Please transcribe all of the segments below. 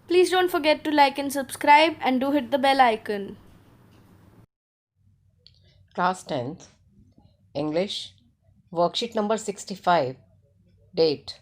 Please don't forget to like and subscribe and do hit the bell icon. Class 10th, English, worksheet number 65, date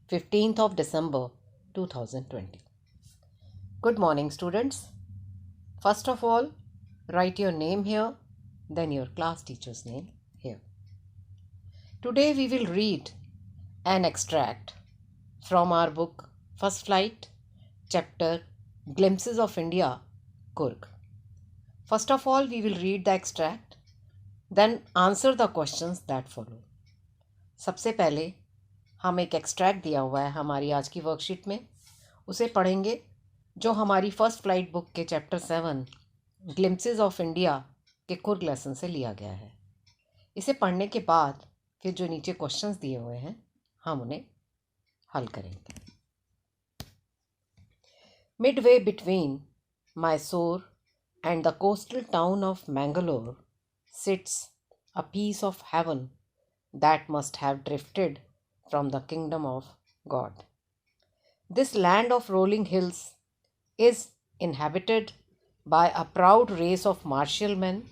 15th of December 2020. Good morning, students. First of all, write your name here, then your class teacher's name here. Today we will read an extract from our book First Flight, chapter Glimpses of India, Kurg. First of all, we will read the extract, then answer the questions that follow. सबसे पहले हम एक extract दिया हुआ है हमारी आज की वर्कशीट में, उसे पढ़ेंगे जो हमारी फर्स्ट फ्लाइट बुक के चैप्टर 7 ग्लिम्पसेस ऑफ इंडिया के कुर्ग लेसन से लिया गया है। इसे पढ़ने के बाद फिर जो नीचे क्वेश्चंस दिए हुए हैं हम उन्हें हल करेंगे। Midway between Mysore and the coastal town of Mangalore sits a piece of heaven that must have drifted from the kingdom of God. This land of rolling hills is inhabited by a proud race of martial men,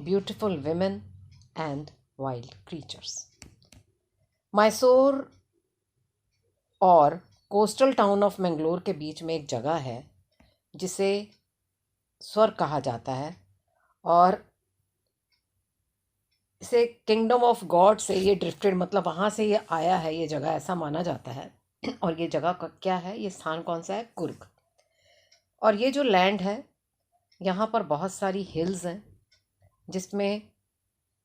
beautiful women, and wild creatures. Mysore और coastal town of Mangalore के बीच में एक जगह है जिसे स्वर्ग कहा जाता है और इसे किंगडम ऑफ गॉड से ये ड्रिफ्टेड मतलब वहाँ से ये आया है, ये जगह ऐसा माना जाता है। और ये जगह क्या है, ये स्थान कौन सा है? कुर्ग। और ये जो लैंड है यहाँ पर बहुत सारी हिल्स हैं जिसमें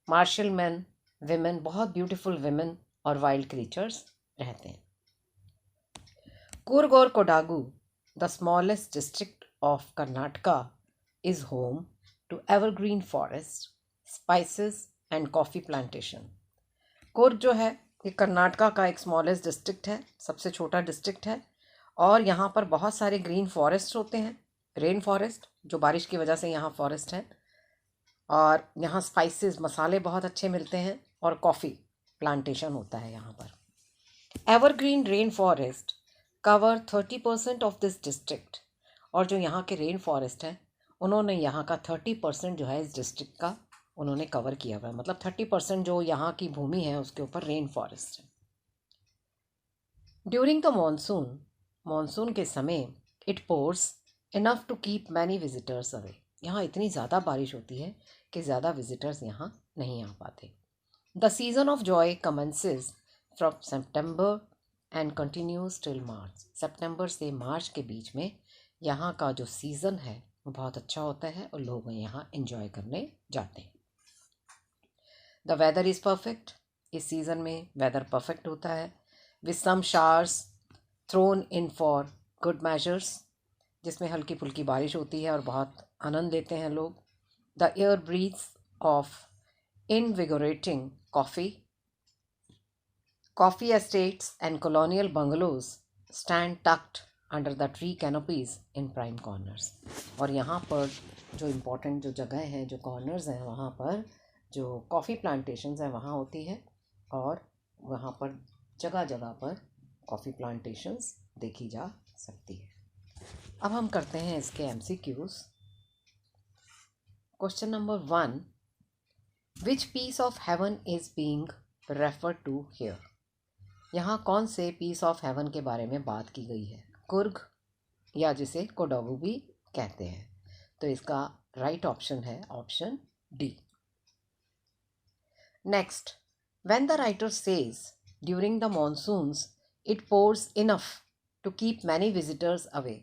मार्शल मैन, विमेन, बहुत ब्यूटीफुल विमेन और वाइल्ड क्रीचर्स रहते हैं। कुर्ग और Kodagu, the smallest district of Karnataka, is home to evergreen forest, spices and coffee plantation. Coorg जो है ये कर्नाटका का एक स्मॉलेस्ट डिस्ट्रिक्ट है, सबसे छोटा डिस्ट्रिक्ट है और यहाँ पर बहुत सारे ग्रीन फॉरेस्ट होते हैं, रेन फॉरेस्ट जो बारिश की वजह से यहाँ फॉरेस्ट है, और यहाँ स्पाइसेस मसाले बहुत अच्छे मिलते हैं और कॉफ़ी प्लांटेशन होता है यहाँ पर। Evergreen rain forest cover 30% of this district, और जो यहाँ के रेन फॉरेस्ट हैं उन्होंने यहाँ का 30% जो है इस डिस्ट्रिक्ट का उन्होंने कवर किया हुआ है, मतलब 30% जो यहाँ की भूमि है उसके ऊपर रेन फॉरेस्ट है। ड्यूरिंग द मानसून, मानसून के समय, it pours enough to keep many visitors away. यहाँ इतनी ज़्यादा बारिश होती है कि ज़्यादा विजिटर्स यहाँ नहीं आ पाते। The season of joy commences from September and continues till March. सितंबर से मार्च के बीच में यहाँ का जो सीज़न है वो बहुत अच्छा होता है और लोग यहाँ एंजॉय करने जाते हैं। The weather is perfect. इस सीज़न में वेदर परफेक्ट होता है, with some showers thrown in for good measures, जिसमें हल्की फुल्की बारिश होती है और बहुत आनंद लेते हैं लोग। The air breathes of invigorating coffee estates and colonial bungalows stand tucked under the tree canopies in prime corners। और यहाँ पर जो इम्पोर्टेंट जो जगह हैं, जो कॉर्नर्स हैं, वहाँ पर जो कॉफ़ी प्लांटेशंस हैं वहाँ होती है और वहाँ पर जगह जगह पर कॉफ़ी प्लांटेशंस देखी जा सकती है। अब हम करते हैं इसके MCQs। Question number 1, which piece of heaven is being refer to here. यहाँ कौन से पीस ऑफ हेवन के बारे में बात की गई है? कुर्ग या जिसे कोडागू भी कहते हैं। तो इसका राइट ऑप्शन है option D. Next, when the writer says during the monsoons it pours enough to keep many visitors away.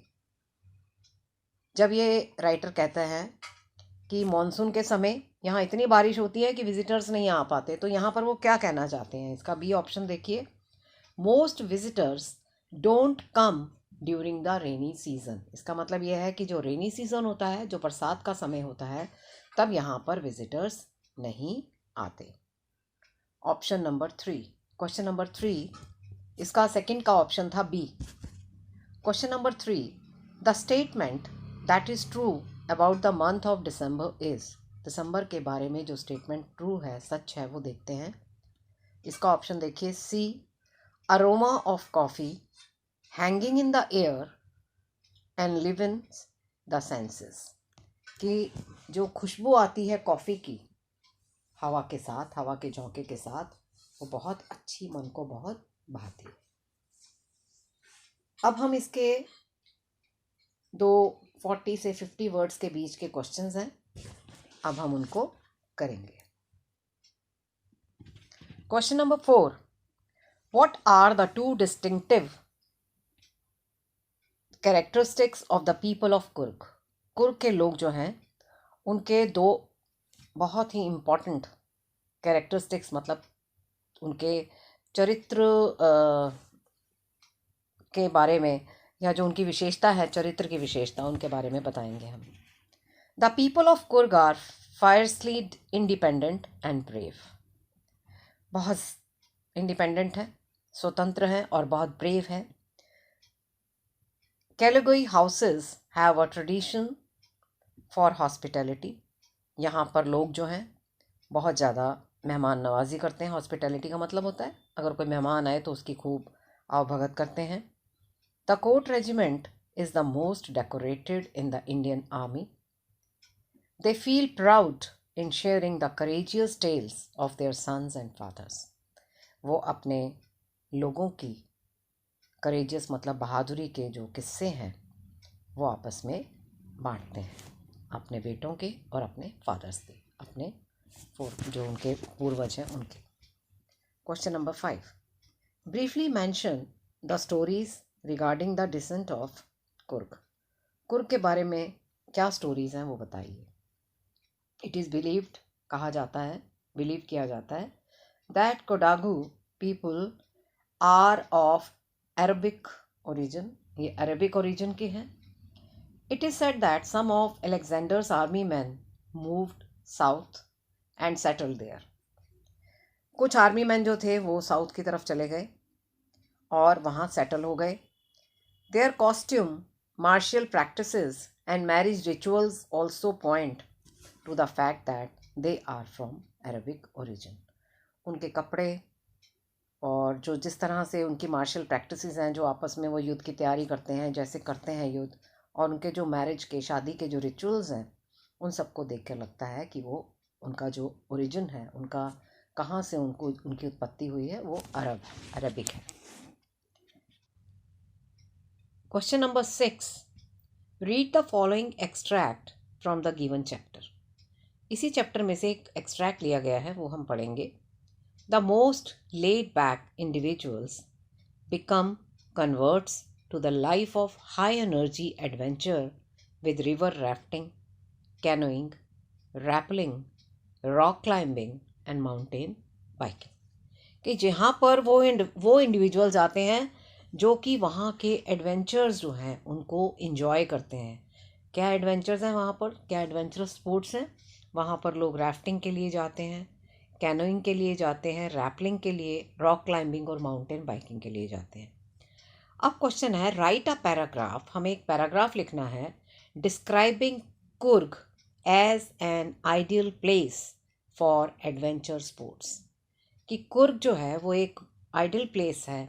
जब ये राइटर कहता है कि मॉनसून के समय यहाँ इतनी बारिश होती है कि विजिटर्स नहीं आ पाते, तो यहाँ पर वो क्या कहना चाहते हैं? इसका बी ऑप्शन देखिए, most visitors don't come during the rainy season. इसका मतलब यह है कि जो रेनी सीज़न होता है, जो बरसात का समय होता है, तब यहाँ पर विजिटर्स नहीं आते। ऑप्शन नंबर 3, क्वेश्चन नंबर 3, इसका सेकंड का ऑप्शन था B. Question number 3, the statement that is true about the month of December is. दिसंबर के बारे में जो स्टेटमेंट ट्रू है, सच है, वो देखते हैं। इसका ऑप्शन देखिए, C, aroma of coffee hanging in the air and live in the senses, कि जो खुशबू आती है कॉफ़ी की हवा के साथ, हवा के झोंके के साथ, वो बहुत अच्छी, मन को बहुत भाती है। अब हम इसके 40 से 50 वर्ड्स के बीच के क्वेश्चंस हैं, अब हम उनको करेंगे। Question number 4, what are the 2 distinctive characteristics of the people of Coorg? Coorg के लोग जो हैं उनके 2 बहुत ही इम्पॉर्टेंट कैरेक्टरिस्टिक्स, मतलब उनके चरित्र के बारे में, या जो उनकी विशेषता है, चरित्र की विशेषता, उनके बारे में बताएंगे हम। The people of Coorg are fiercely independent and brave. बहुत इंडिपेंडेंट है, स्वतंत्र है और बहुत ब्रेव है। कैलेगोई houses have a tradition for hospitality. यहाँ पर लोग जो हैं बहुत ज़्यादा मेहमान नवाजी करते हैं। हॉस्पिटैलिटी का मतलब होता है अगर कोई मेहमान आए तो उसकी खूब आवभगत करते हैं। द कोट regiment is the most decorated in the Indian army. They feel proud in sharing the courageous tales of their sons and fathers. वो अपने लोगों की करेजियस मतलब बहादुरी के जो किस्से हैं वो आपस में बांटते हैं, अपने बेटों के और अपने फादर्स के, अपने जो उनके पूर्वज हैं उनके। Question number 5, briefly mention the stories regarding the descent of Coorg. Coorg के बारे में क्या स्टोरीज हैं वो बताइए। इट इज़ बिलीव्ड, कहा जाता है, बिलीव किया जाता है, that Kodagu people are of Arabic origin, ये अरबिक ओरिजिन के हैं। It is said that some of Alexander's army man moved south and settled there. कुछ आर्मी मैन जो थे वो साउथ की तरफ चले गए और वहाँ सेटल हो गए। Their costume, martial practices and marriage rituals also point to the fact that they are from Arabic origin. उनके कपड़े और जो जिस तरह से उनकी मार्शल प्रैक्टिसेस हैं, जो आपस में वो युद्ध की तैयारी करते हैं, जैसे करते हैं युद्ध, और उनके जो मैरिज के, शादी के जो रिचुअल्स हैं, उन सबको देख कर लगता है कि वो उनका जो ओरिजिन है, उनका कहाँ से उनको उनकी उत्पत्ति हुई है, वो अरबिक है। Question number 6, read the following extract from the given chapter. इसी चैप्टर में से एक एक्सट्रैक्ट लिया गया है, वो हम पढ़ेंगे। The most laid-back individuals become converts to the life of high-energy adventure with river rafting, canoeing, rappelling, rock climbing and mountain biking। कि जहाँ पर वो इंडिविजुअल्स आते हैं जो कि वहाँ के एडवेंचर्स जो हैं उनको इंजॉय करते हैं। क्या एडवेंचर्स हैं वहाँ पर, क्या एडवेंचरस स्पोर्ट्स हैं? वहाँ पर लोग राफ्टिंग के लिए जाते हैं, कैनोइंग के लिए जाते हैं, रैपलिंग के लिए, रॉक क्लाइंबिंग और माउंटेन बाइकिंग के लिए जाते हैं। अब क्वेश्चन है, राइट अ पैराग्राफ। हमें एक पैराग्राफ लिखना है describing Coorg as an ideal place for adventure sports. कि कुर्ग जो है वो एक आइडियल प्लेस है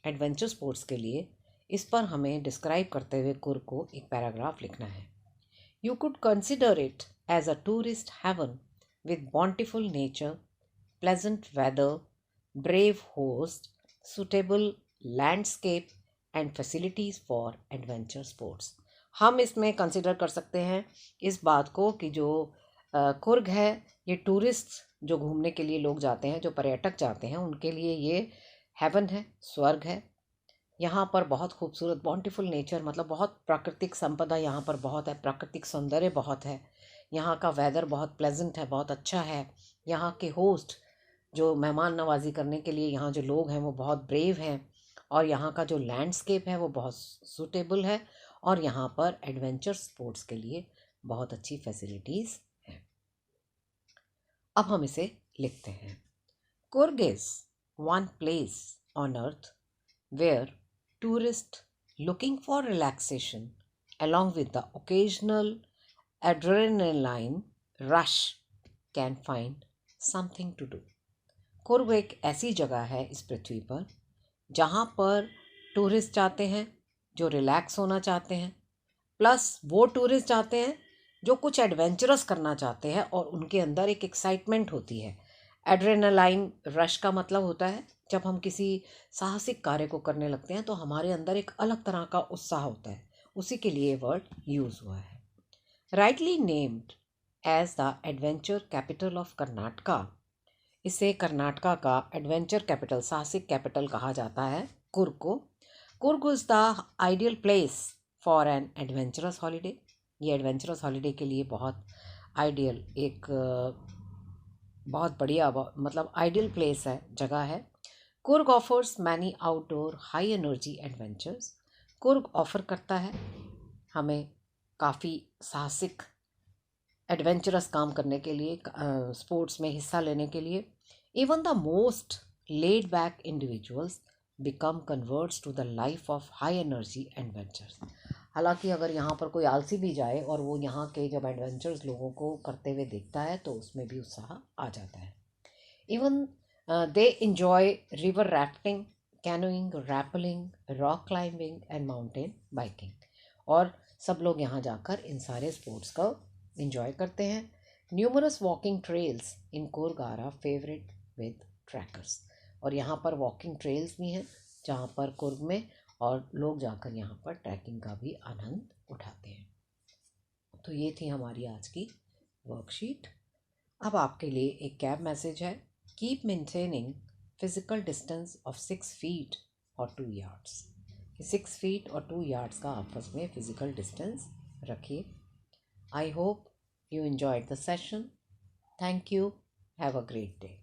एडवेंचर स्पोर्ट्स के लिए। इस पर हमें डिस्क्राइब करते हुए कुर्ग को एक पैराग्राफ लिखना है। You could consider it as a tourist haven with bountiful nature, pleasant weather, brave host, suitable landscape and facilities for adventure sports। हम इसमें कंसिडर कर सकते हैं इस बात को कि जो कुर्ग है ये टूरिस्ट जो घूमने के लिए लोग जाते हैं, जो पर्यटक जाते हैं, उनके लिए ये हेवन है, स्वर्ग है। यहाँ पर बहुत खूबसूरत बॉन्टिफुल नेचर मतलब बहुत प्राकृतिक संपदा यहाँ पर बहुत है, प्राकृतिक सौंदर्य बहुत है। यहाँ का वेदर बहुत प्लेजेंट है, बहुत अच्छा है। यहाँ के होस्ट जो मेहमान नवाजी करने के लिए यहाँ जो लोग हैं वो बहुत ब्रेव हैं, और यहाँ का जो लैंडस्केप है वो बहुत सूटेबल है, और यहाँ पर एडवेंचर स्पोर्ट्स के लिए बहुत अच्छी फैसिलिटीज़ हैं। अब हम इसे लिखते हैं। Coorg is one place on earth where tourist looking for relaxation along with the occasional adrenaline rush can find something to do। Coorg एक ऐसी जगह है इस पृथ्वी पर जहाँ पर टूरिस्ट जाते हैं जो रिलैक्स होना चाहते हैं, प्लस वो टूरिस्ट जाते हैं जो कुछ एडवेंचरस करना चाहते हैं और उनके अंदर एक एक्साइटमेंट होती है। एड्रेनालाइन रश का मतलब होता है जब हम किसी साहसिक कार्य को करने लगते हैं तो हमारे अंदर एक अलग तरह का उत्साह होता है, उसी के लिए वर्ड यूज़ हुआ है। Rightly named as the adventure capital of Karnataka, इसे कर्नाटका का एडवेंचर कैपिटल, साहसिक कैपिटल कहा जाता है कुर्ग को। Coorg is the ideal place for an adventurous holiday. ये एडवेंचरस हॉलीडे के लिए बहुत आइडियल, एक बहुत बढ़िया, मतलब आइडियल प्लेस है, जगह है। Coorg offers many outdoor high energy adventures. Coorg offer करता है हमें काफ़ी साहसिक एडवेंचरस काम करने के लिए, स्पोर्ट्स में हिस्सा लेने के लिए। Even the most laid back individuals become converts to the life of high energy adventures. हालांकि अगर यहाँ पर कोई आलसी भी जाए और वो यहाँ के जब एडवेंचर्स लोगों को करते हुए देखता है तो उसमें भी उत्साह आ जाता है। Even they enjoy river rafting, canoeing, rappelling, rock climbing and mountain biking. और सब लोग यहाँ जाकर इन सारे स्पोर्ट्स को इंजॉय करते हैं। Numerous walking trails in Coorg are are favourite with trekkers. और यहाँ पर वॉकिंग ट्रेल्स भी हैं जहाँ पर कुर्ग में, और लोग जाकर यहाँ पर ट्रैकिंग का भी आनंद उठाते हैं। तो ये थी हमारी आज की वर्कशीट। अब आपके लिए एक कैब मैसेज है। Keep maintaining physical distance of 6 feet और 2 यार्ड्स। 6 फीट और 2 यार्ड्स का आपस में फिजिकल डिस्टेंस रखिए। I hope you enjoyed the session. Thank you. Have a great day.